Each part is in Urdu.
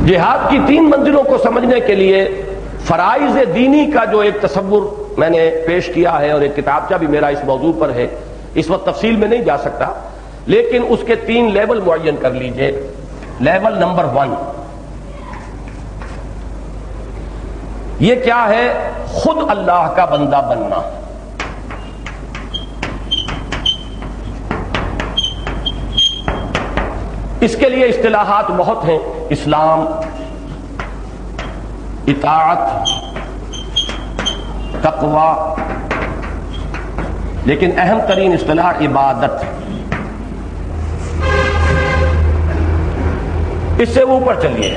جہاد کی تین منزلوں کو سمجھنے کے لیے فرائض دینی کا جو ایک تصور میں نے پیش کیا ہے، اور ایک کتابچہ بھی میرا اس موضوع پر ہے، اس وقت تفصیل میں نہیں جا سکتا، لیکن اس کے تین لیول معین کر لیجئے۔ لیول نمبر 1 یہ کیا ہے؟ خود اللہ کا بندہ بننا۔ اس کے لیے اصطلاحات بہت ہیں، اسلام، اطاعت، تقوی، لیکن اہم ترین اصطلاح عبادت۔ اس سے اوپر چلیے،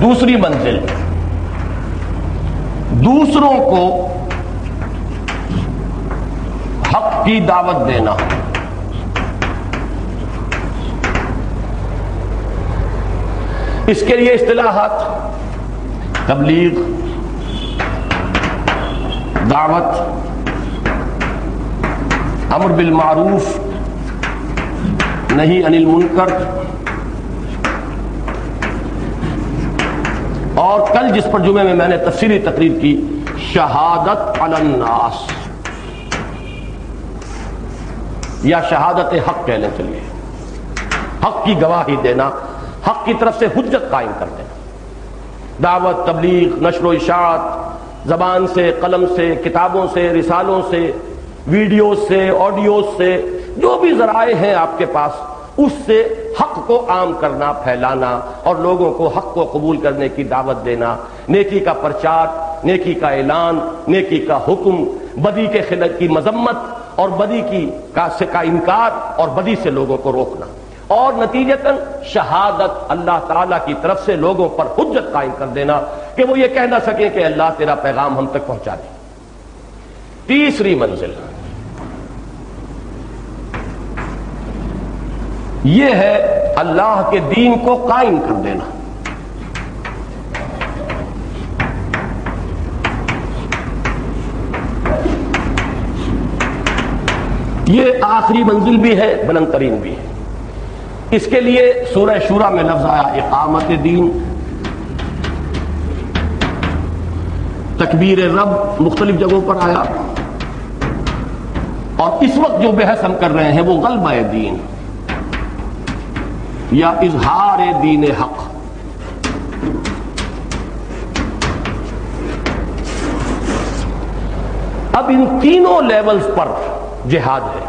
دوسری منزل، دوسروں کو حق کی دعوت دینا۔ اس کے لیے اصطلاحات تبلیغ، دعوت، امر بالمعروف، نہی عن المنکر، اور کل جس پر جمعے میں نے تفصیلی تقریر کی، شہادت علی الناس، یا شہادت حق کہہ لیں، چلیے حق کی گواہی دینا، حق کی طرف سے حجت قائم کر دینا۔ دعوت، تبلیغ، نشر و اشاعت، زبان سے، قلم سے، کتابوں سے، رسالوں سے، ویڈیوز سے، آڈیوز سے، جو بھی ذرائع ہیں آپ کے پاس، اس سے حق کو عام کرنا، پھیلانا، اور لوگوں کو حق کو قبول کرنے کی دعوت دینا، نیکی کا پرچار، نیکی کا اعلان، نیکی کا حکم، بدی کے خلاف کی مذمت، اور بدی کا انکار، اور بدی سے لوگوں کو روکنا، اور نتیجتاً شہادت اللہ تعالیٰ کی طرف سے لوگوں پر حجت قائم کر دینا کہ وہ یہ کہہ نہ سکیں کہ اللہ تیرا پیغام ہم تک پہنچا دے۔ تیسری منزل یہ ہے اللہ کے دین کو قائم کر دینا۔ یہ آخری منزل بھی ہے، بلند ترین بھی ہے۔ اس کے لیے سورہ شورى میں لفظ آیا اقامت دین، تکبیر رب مختلف جگہوں پر آیا، اور اس وقت جو بحث ہم کر رہے ہیں وہ غلبہ دین یا اظہار دین حق۔ اب ان تینوں لیولز پر جہاد ہے۔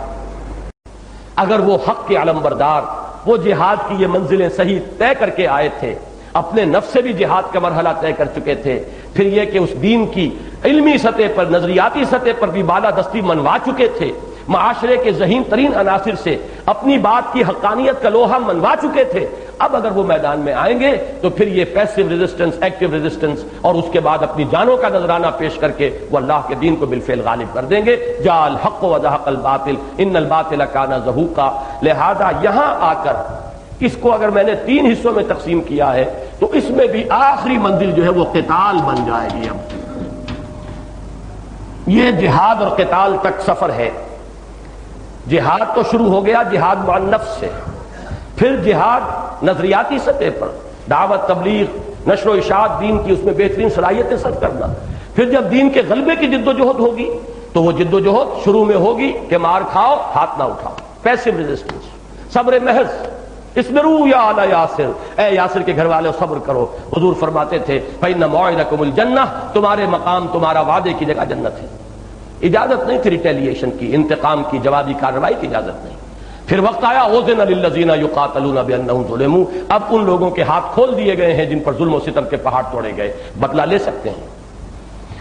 اگر وہ حق کے علمبردار، وہ جہاد کی یہ منزلیں صحیح طے کر کے آئے تھے، اپنے نفس سے بھی جہاد کا مرحلہ طے کر چکے تھے، پھر یہ کہ اس دین کی علمی سطح پر، نظریاتی سطح پر بھی بالادستی منوا چکے تھے، معاشرے کے ذہین ترین عناصر سے اپنی بات کی حقانیت کا لوہا منوا چکے تھے، اب اگر وہ میدان میں آئیں گے تو پھر یہ پیسو ریزسٹنس، ایکٹیو ریزسٹنس، اور اس کے بعد اپنی جانوں کا نذرانہ پیش کر کے وہ اللہ کے دین کو بالفعل غالب کر دیں گے۔ جاء الحق وزهق الباطل ان الباطل کان زہوقا۔ لہذا یہاں آ کر اس کو اگر میں نے 3 حصوں میں تقسیم کیا ہے تو اس میں بھی آخری منزل جو ہے وہ قتال بن جائے گی۔ اب یہ جہاد اور قتال تک سفر ہے۔ جہاد تو شروع ہو گیا جہاد مع النفس سے، پھر جہاد نظریاتی سطح پر، دعوت، تبلیغ، نشر و اشاعت، دین کی اس میں بہترین صلاحیتیں سر کرنا، پھر جب دین کے غلبے کی جد و جہد ہوگی تو وہ جد و جہد شروع میں ہوگی کہ مار کھاؤ ہاتھ نہ اٹھاؤ، پیسو ریزسٹنس، صبر محض، اصبروا یا آل یاسر، اے یاسر کے گھر والے صبر کرو۔ حضور فرماتے تھے فإن موعدکم الجنہ، تمہارے مقام، تمہارا وعدے کی جگہ جنت ہے۔ اجازت نہیں تھی ریٹیلیشن کی، انتقام کی، جوابی کارروائی کی اجازت نہیں۔ پھر وقت آیا اذن للذین یقاتلون بانہم ظلموا، اب ان لوگوں کے ہاتھ کھول دیے گئے ہیں جن پر ظلم و ستم کے پہاڑ توڑے گئے، بدلہ لے سکتے ہیں۔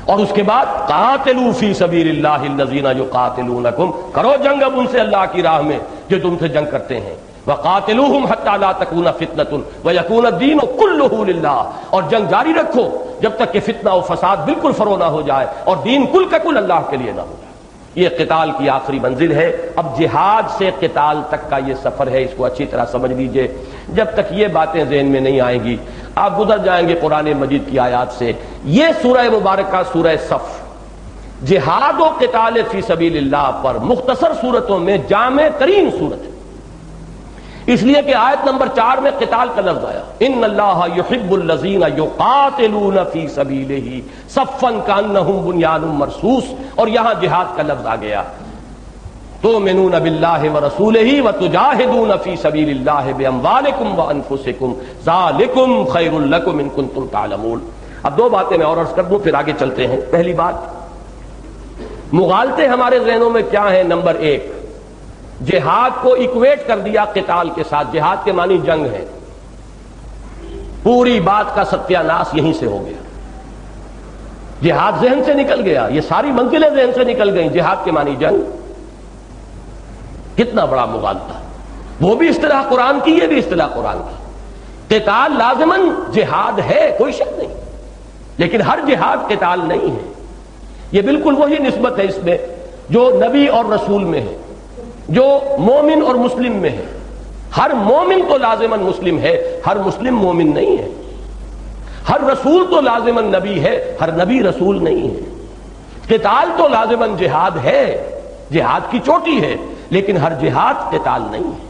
اور اس کے بعد قاتلوا فی سبیل اللہ الذین یقاتلونکم، کرو جنگ اب ان سے اللہ کی راہ میں جو تم سے جنگ کرتے ہیں۔ وقاتلوہم حتی لا تکون فتنۃ ویکون الدین کلہ للہ، اور جنگ جاری رکھو جب تک کہ فتنہ و فساد بالکل فرو نہ ہو جائے اور دین کل کا کل اللہ کے لیے نہ ہو جائے۔ یہ قتال کی آخری منزل ہے۔ اب جہاد سے قتال تک کا یہ سفر ہے، اس کو اچھی طرح سمجھ لیجئے۔ جب تک یہ باتیں ذہن میں نہیں آئیں گی آپ گزر جائیں گے قرآن مجید کی آیات سے۔ یہ سورہ مبارکہ سورہ صف جہاد و قتال فی سبیل اللہ پر مختصر صورتوں میں جامع ترین صورت ہے۔ اس لیے کہ آیت نمبر 4 میں قتال کا لفظ آیا، ان اللہ یحب الذین یقاتلون فی سبیلہ صفا کانہم بنیان مرصوص، اور یہاں جہاد کا لفظ آ گیا، تؤمنون باللہ ورسولہ وتجاہدون فی سبیل اللہ باموالکم وانفسکم ذالکم خیر لکم ان کنتم تعلمون۔ اب دو باتیں میں اور عرض کر دوں پھر آگے چلتے ہیں۔ پہلی بات، مغالطے ہمارے ذہنوں میں کیا ہیں؟ نمبر 1، جہاد کو ایکویٹ کر دیا قتال کے ساتھ، جہاد کے معنی جنگ ہے۔ پوری بات کا ستیہ ناش یہیں سے ہو گیا، جہاد ذہن سے نکل گیا، یہ ساری منزلیں ذہن سے نکل گئیں، جہاد کے معنی جنگ۔ کتنا بڑا مغالطہ، وہ بھی اصطلاح قرآن کی، یہ بھی اصطلاح قرآن کی۔ قتال لازماً جہاد ہے، کوئی شک نہیں، لیکن ہر جہاد قتال نہیں ہے۔ یہ بالکل وہی نسبت ہے اس میں جو نبی اور رسول میں ہے، جو مومن اور مسلم میں ہے۔ ہر مومن تو لازماً مسلم ہے، ہر مسلم مومن نہیں ہے۔ ہر رسول تو لازماً نبی ہے، ہر نبی رسول نہیں ہے۔ قتال تو لازماً جہاد ہے، جہاد کی چوٹی ہے، لیکن ہر جہاد قتال نہیں ہے۔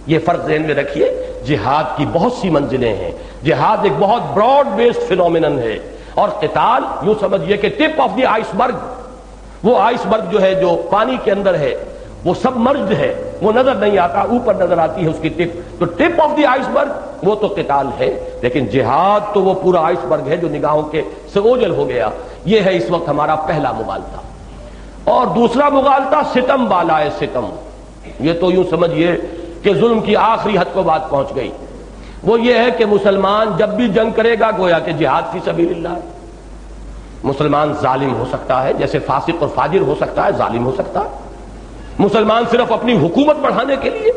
یہ فرق ذہن میں رکھیے، جہاد کی بہت سی منزلیں ہیں، جہاد ایک بہت براڈ بیسڈ فینومینن ہے، اور قتال یوں سمجھیے کہ ٹپ آف دی آئس برگ، وہ آئس برگ جو ہے جو پانی کے اندر ہے، وہ سب مرجڈ ہے، وہ نظر نہیں آتا، اوپر نظر آتی ہے اس کی ٹپ، تو ٹپ آف دی آئس برگ وہ تو قتال ہے، لیکن جہاد تو وہ پورا آئس برگ ہے جو نگاہوں کے سے اوجھل ہو گیا۔ یہ ہے اس وقت ہمارا پہلا مغالطہ۔ اور دوسرا مغالطہ ستم بالائے ستم، یہ تو یوں سمجھیے کہ ظلم کی آخری حد کو بات پہنچ گئی۔ وہ یہ ہے کہ مسلمان جب بھی جنگ کرے گا گویا کہ جہاد فی سبیل اللہ ہے۔ مسلمان ظالم ہو سکتا ہے، جیسے فاسق اور فاجر ہو سکتا ہے، ظالم ہو سکتا ہے۔ مسلمان صرف اپنی حکومت بڑھانے کے لیے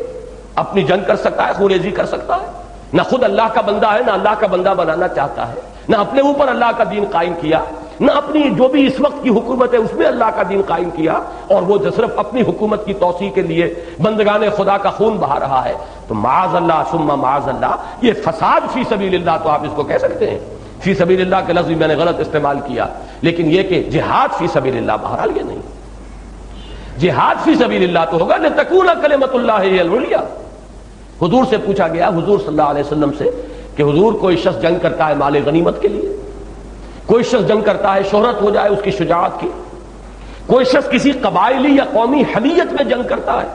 اپنی جنگ کر سکتا ہے، خوریزی کر سکتا ہے، نہ خود اللہ کا بندہ ہے، نہ اللہ کا بندہ بنانا چاہتا ہے، نہ اپنے اوپر اللہ کا دین قائم کیا، نہ اپنی جو بھی اس وقت کی حکومت ہے اس میں اللہ کا دین قائم کیا، اور وہ صرف اپنی حکومت کی توسیع کے لیے بندگان خدا کا خون بہا رہا ہے، تو معاذ اللہ ثم معاذ اللہ، یہ فساد فی سبیل اللہ تو آپ اس کو کہہ سکتے ہیں۔ فی سبیل اللہ کے لفظ میں نے غلط استعمال کیا، لیکن یہ کہ جہاد فی سبیل اللہ بہرحال یہ نہیں۔ جہاد فی سبیل اللہ تو ہوگا لتکون کلمۃ اللہ ہی العلیٰ۔ حضور سے پوچھا گیا، حضور صلی اللہ علیہ وسلم سے، کہ حضور کوئی شخص جنگ کرتا ہے مال غنیمت کے لیے، کوئی شخص جنگ کرتا ہے شہرت ہو جائے اس کی شجاعت کی، کوئی شخص کسی قبائلی یا قومی حمیت میں جنگ کرتا ہے،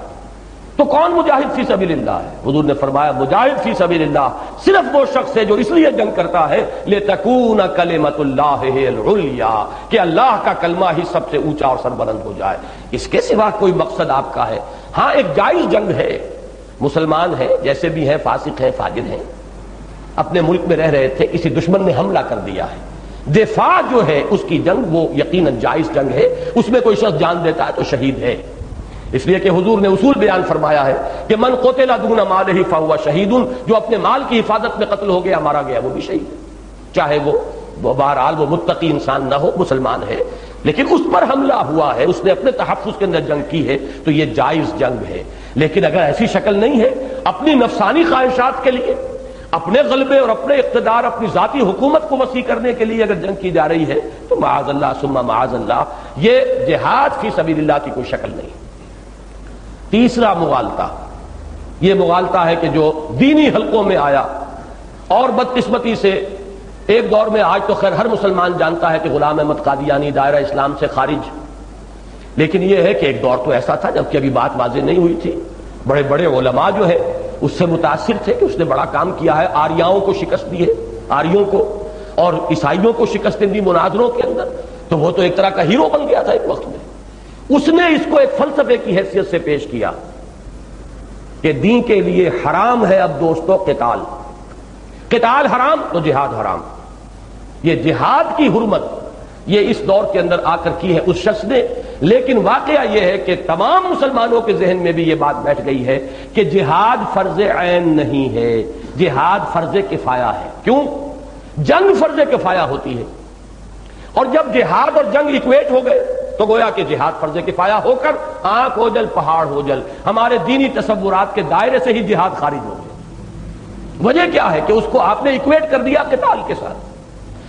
تو کون مجاہد فی سبیل اللہ ہے؟ حضور نے فرمایا مجاہد فی سبیل اللہ صرف وہ شخص ہے جو اس لیے جنگ کرتا ہے لتکون کلمۃ اللہ ہی العلیٰ، کہ اللہ کا کلمہ ہی سب سے اونچا اور سربلند ہو جائے۔ اس کے سوا کوئی مقصد آپ کا ہے؟ ہاں ایک جائز جنگ ہے، مسلمان ہیں جیسے بھی ہیں، فاسق ہیں، فاجر ہیں، اپنے ملک میں رہ رہے تھے، کسی دشمن نے حملہ کر دیا ہے، دفاع جو ہے اس کی جنگ وہ یقیناً جائز جنگ ہے، اس میں کوئی شخص جان دیتا ہے تو شہید ہے۔ اس لیے کہ حضور نے اصول بیان فرمایا ہے کہ من قتل دون مالہ فہو شہید، جو اپنے مال کی حفاظت میں قتل ہو گیا، مارا گیا، وہ بھی شہید ہے، چاہے وہ بہرحال وہ متقی انسان نہ ہو، مسلمان ہے، لیکن اس پر حملہ ہوا ہے، اس نے اپنے تحفظ کے اندر جنگ کی ہے، تو یہ جائز جنگ ہے۔ لیکن اگر ایسی شکل نہیں ہے، اپنی نفسانی خواہشات کے لیے، اپنے غلبے اور اپنے اقتدار، اپنی ذاتی حکومت کو وسیع کرنے کے لیے اگر جنگ کی جا رہی ہے، تو معاذ اللہ ثم معاذ اللہ، یہ جہاد فی سبیل اللہ کی کوئی شکل نہیں۔ تیسرا مغالطہ، یہ مغالطہ ہے کہ جو دینی حلقوں میں آیا، اور بدقسمتی سے ایک دور میں، آج تو خیر ہر مسلمان جانتا ہے کہ غلام احمد قادیانی دائرہ اسلام سے خارج، لیکن یہ ہے کہ ایک دور تو ایسا تھا جب کہ ابھی بات واضح نہیں ہوئی تھی، بڑے بڑے علماء جو ہے اس سے متاثر تھے کہ اس نے بڑا کام کیا ہے، آریاؤں کو شکست دی ہے، آریوں کو اور عیسائیوں کو شکست دی مناظروں کے اندر، تو وہ تو ایک طرح کا ہیرو بن گیا تھا ایک وقت میں۔ اس نے اس کو ایک فلسفے کی حیثیت سے پیش کیا کہ دین کے لیے حرام ہے اب دوستو قتال، قتال حرام تو جہاد حرام۔ یہ جہاد کی حرمت یہ اس دور کے اندر آ کر کی ہے اس شخص نے، لیکن واقعہ یہ ہے کہ تمام مسلمانوں کے ذہن میں بھی یہ بات بیٹھ گئی ہے کہ جہاد فرض عین نہیں ہے، جہاد فرض کفایہ ہے۔ کیوں؟ جنگ فرض کفایہ ہوتی ہے، اور جب جہاد اور جنگ اکویٹ ہو گئے تو گویا کہ جہاد فرض کفایہ ہو کر آنکھ ہو جل پہاڑ ہو جل، ہمارے دینی تصورات کے دائرے سے ہی جہاد خارج ہو گئے۔ وجہ کیا ہے کہ اس کو آپ نے اکویٹ کر دیا قتال کے ساتھ۔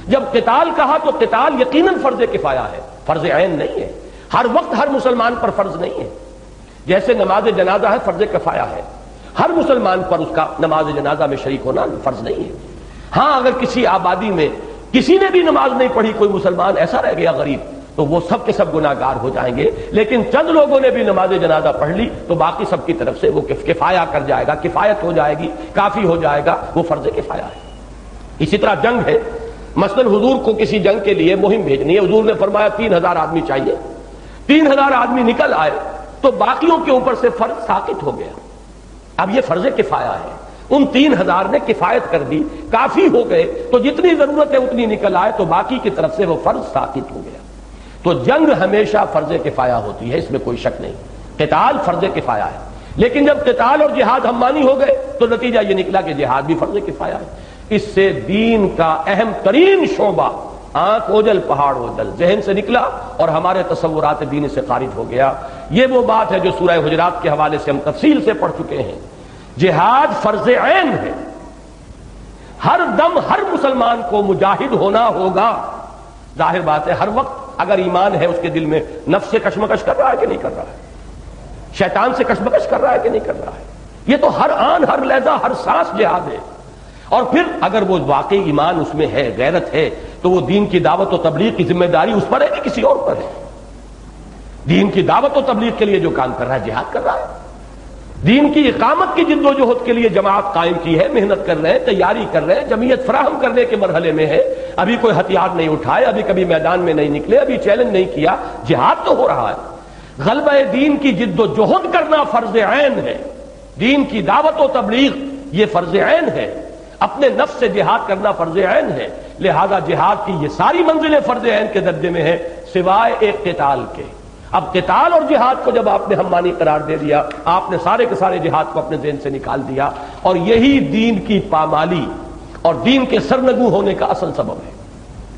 جب قتال کہا تو قتال یقیناً فرض کفایہ ہے، فرض عین نہیں ہے، ہر وقت ہر مسلمان پر فرض نہیں ہے۔ جیسے نماز جنازہ ہے فرض کفایہ ہے، ہر مسلمان پر اس کا نماز جنازہ میں شریک ہونا فرض نہیں ہے۔ ہاں اگر کسی آبادی میں کسی نے بھی نماز نہیں پڑھی، کوئی مسلمان ایسا رہ گیا غریب، تو وہ سب کے سب گناہگار ہو جائیں گے، لیکن چند لوگوں نے بھی نماز جنازہ پڑھ لی تو باقی سب کی طرف سے وہ کفایہ کر جائے گا، کفایت ہو جائے گی، کافی ہو جائے گا، وہ فرض کفایہ ہے۔ اسی طرح جنگ ہے، مثلا حضور کو کسی جنگ کے لیے مہم بھیجنی ہے، حضور نے فرمایا 3000 آدمی چاہیے، 3000 آدمی نکل آئے تو باقیوں کے اوپر سے فرض ساقط ہو گیا۔ اب یہ فرض کفایہ ہے، ان 3000 نے کفایت کر دی، کافی ہو گئے، تو جتنی ضرورت ہے اتنی نکل آئے تو باقی کی طرف سے وہ فرض ساقط ہو گیا۔ تو جنگ ہمیشہ فرض کفایہ ہوتی ہے، اس میں کوئی شک نہیں، قتال فرض کفایہ ہے، لیکن جب قتال اور جہاد ہم مانی ہو گئے تو نتیجہ یہ نکلا کہ جہاد بھی فرض کفایہ ہے۔ اس سے دین کا اہم ترین شعبہ آنکھ اوجل پہاڑ اوجل ذہن سے نکلا اور ہمارے تصورات دین سے خارج ہو گیا۔ یہ وہ بات ہے جو سورہ حجرات کے حوالے سے ہم تفصیل سے پڑھ چکے ہیں۔ جہاد فرض عین ہے، ہر دم ہر مسلمان کو مجاہد ہونا ہوگا۔ ظاہر بات ہے ہر وقت اگر ایمان ہے اس کے دل میں، نفس سے کشمکش کر رہا ہے کہ نہیں کر رہا ہے، شیطان سے کشمکش کر رہا ہے کہ نہیں کر رہا ہے، یہ تو ہر آن ہر لہجہ ہر سانس جہاد ہے۔ اور پھر اگر وہ واقعی ایمان اس میں ہے، غیرت ہے، تو وہ دین کی دعوت و تبلیغ کی ذمہ داری اس پر ہے کہ کسی اور پر ہے؟ دین کی دعوت و تبلیغ کے لیے جو کام کر رہا ہے جہاد کر رہا ہے، دین کی اقامت کی جد و جہد کے لیے جماعت قائم کی ہے، محنت کر رہے ہیں، تیاری کر رہے ہیں، جمعیت فراہم کرنے کے مرحلے میں ہے، ابھی کوئی ہتھیار نہیں اٹھائے، ابھی کبھی میدان میں نہیں نکلے، ابھی چیلنج نہیں کیا، جہاد تو ہو رہا ہے۔ غلبہ دین کی جد و جہد کرنا فرض عین ہے، دین کی دعوت و تبلیغ یہ فرض عین ہے، اپنے نفس سے جہاد کرنا فرض عین ہے۔ لہذا جہاد کی یہ ساری منزلیں فرض عین کے درجے میں ہیں سوائے ایک قتال کے۔ اب قتال اور جہاد کو جب آپ نے ہم مانی قرار دے دیا، آپ نے سارے کے سارے جہاد کو اپنے ذہن سے نکال دیا، اور یہی دین کی پامالی اور دین کے سرنگو ہونے کا اصل سبب ہے۔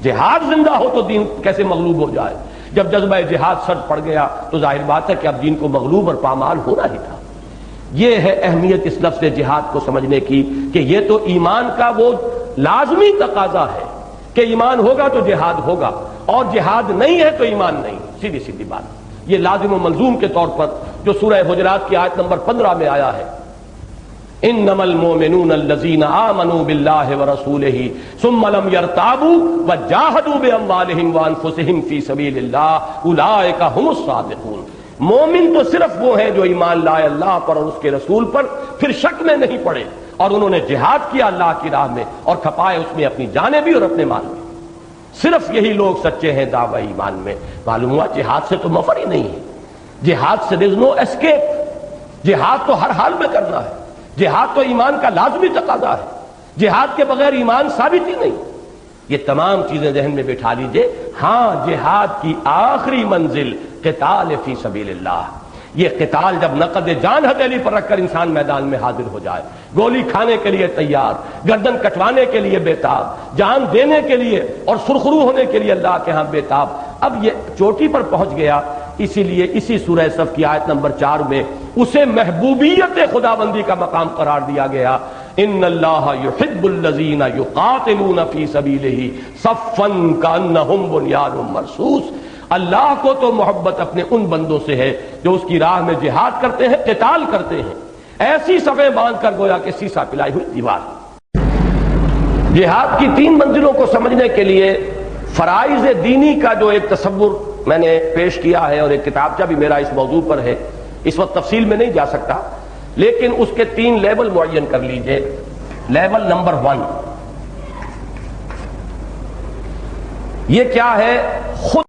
جہاد زندہ ہو تو دین کیسے مغلوب ہو جائے؟ جب جذبہ جہاد سر پڑ گیا تو ظاہر بات ہے کہ اب دین کو مغلوب اور پامال ہونا ہی تھا۔ یہ ہے اہمیت اس لفظ جہاد کو سمجھنے کی کہ یہ تو ایمان کا وہ لازمی تقاضا ہے کہ ایمان ہوگا تو جہاد ہوگا، اور جہاد نہیں ہے تو ایمان نہیں، سیدھی سیدھی بات۔ یہ لازم و ملزوم کے طور پر جو سورہ حجرات کی آیت نمبر 15 میں آیا ہے، انما المؤمنون الذين آمنوا بالله ورسوله ثم لم يرتابوا وجاهدوا باموالهم وانفسهم في سبيل الله اولئك هم الصادقون۔ مومن تو صرف وہ ہیں جو ایمان لائے اللہ پر اور اس کے رسول پر، پھر شک میں نہیں پڑے اور انہوں نے جہاد کیا اللہ کی راہ میں اور کھپائے اس میں اپنی جانیں بھی اور اپنے مال بھی۔ صرف یہی لوگ سچے ہیں دعوی ایمان میں۔ معلوم ہوا جہاد سے تو مفر ہی نہیں ہے، جہاد سے there is no escape، جہاد تو ہر حال میں کرنا ہے، جہاد تو ایمان کا لازمی تقاضا ہے، جہاد کے بغیر ایمان ثابت ہی نہیں۔ یہ تمام چیزیں ذہن میں بٹھا لیجئے۔ ہاں جہاد کی آخری منزل قتال فی سبیل اللہ، یہ قتال جب نقد جان ہتھیلی پر رکھ کر انسان میدان میں حاضر ہو جائے، گولی کھانے کے لیے تیار، گردن کٹوانے کے لیے بےتاب، جان دینے کے لیے اور سرخرو ہونے کے لیے اللہ کے ہاں بےتاب۔ اب یہ چوٹی پر پہنچ گیا، اسی لیے اسی سورہ صف کی آیت نمبر 4 میں اسے محبوبیت خداوندی کا مقام قرار دیا گیا۔ ان اللہ یحب الذین یقاتلون فی سبیلہ صفا کانہم بنیان مرصوص۔ اللہ کو تو محبت اپنے ان بندوں سے ہے جو اس کی راہ میں جہاد کرتے ہیں، قتال کرتے ہیں، ایسی صفیں باندھ کر گویا کہ سیسا پلائی ہوئی دیوار۔ جہاد کی 3 منزلوں کو سمجھنے کے لیے فرائض دینی کا جو ایک تصور میں نے پیش کیا ہے، اور ایک کتابچہ بھی میرا اس موضوع پر ہے، اس وقت تفصیل میں نہیں جا سکتا، لیکن اس کے 3 لیول معین کر لیجئے۔ لیول نمبر 1 یہ کیا ہے؟ خود